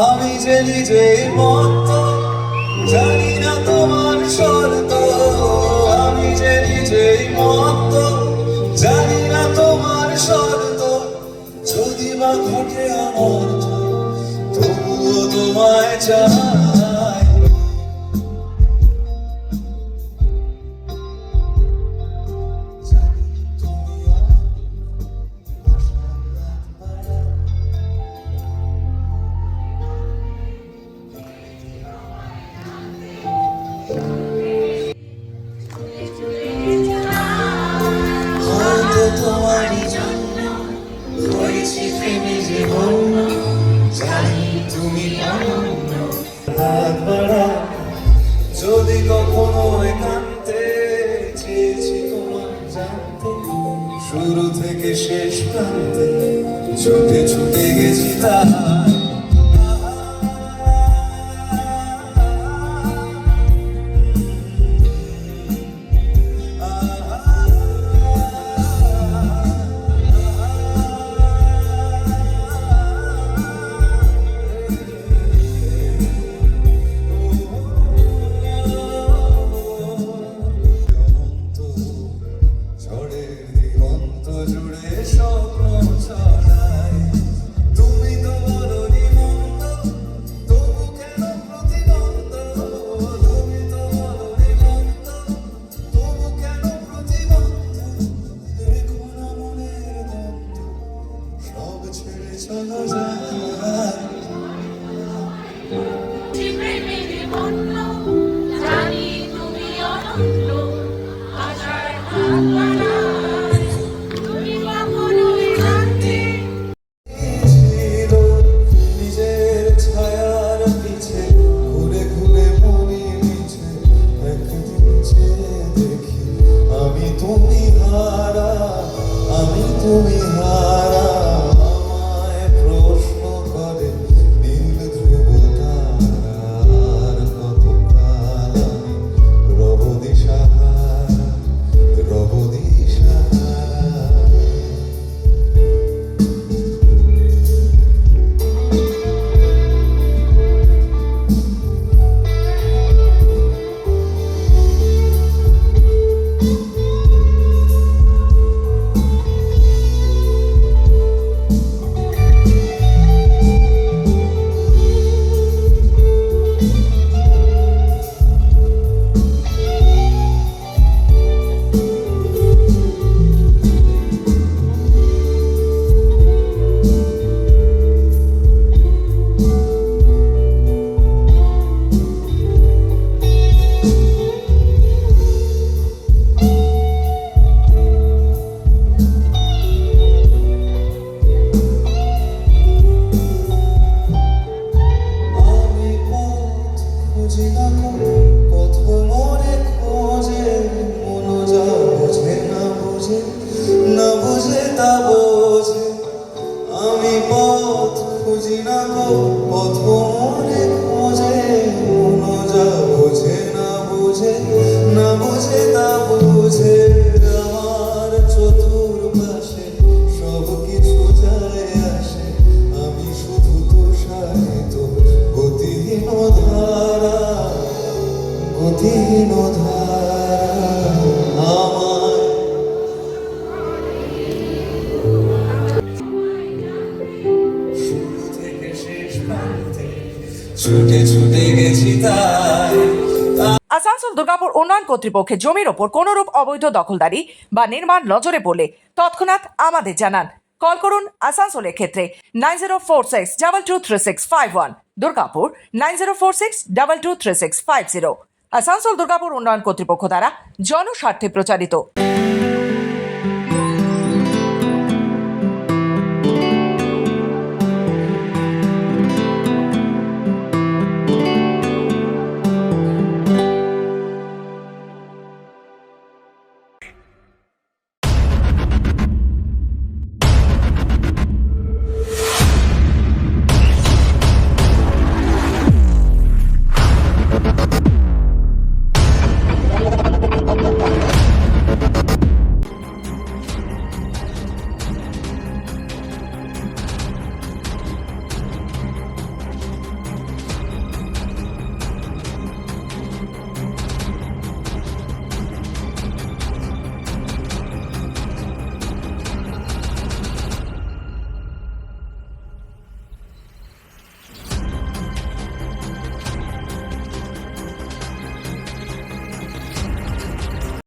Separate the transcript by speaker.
Speaker 1: আমি যে নিজেই মত জানি না তোমার শর্ত, আমি যে নিজেই মত জানি না তোমার শর্ত, যদি বা ঘটে আমার তবুও তোমায় চাই। তোমারই জন্য হয়েছি প্রেমে যে বন্য, জানি তুমি অনন্য। হাত বাড়া যদি কখনো একান্তে চেয়েছি তোমার জানতে, শুরু থেকে শেষ প্রান্তে ছুটে ছুটে গেছি তাই। তুমি হারা আমায় প্রশ্ন করে নীল ধ্রুব তারার কতকাল আমি রব দিশাহারা, রব দিশাহারা। আমি পথ খুঁজি না গো, পথ মনে খোঁজে, মন যা বোঝে না বোঝে, না বোঝে তা বোঝে। আমার চতুর্পাশে সব কিছু যায় আসে, আমি শুধু তুষারিত গতিহীন ধারা, গতিহীন ধারা।
Speaker 2: আসানসোল দুর্গাপুর উন্নয়ন কর্তৃপক্ষের জমির ওপর কোনরূপ অবৈধ দখলদারি বা নির্মাণ নজরে পড়লে তৎক্ষণাৎ আমাদের জানান। কল করুন আসানসোলের ক্ষেত্রে 9046223651, দুর্গাপুর 9046223650। আসানসোল দুর্গাপুর উন্নয়ন কর্তৃপক্ষ দ্বারা জনস্বার্থে প্রচারিত।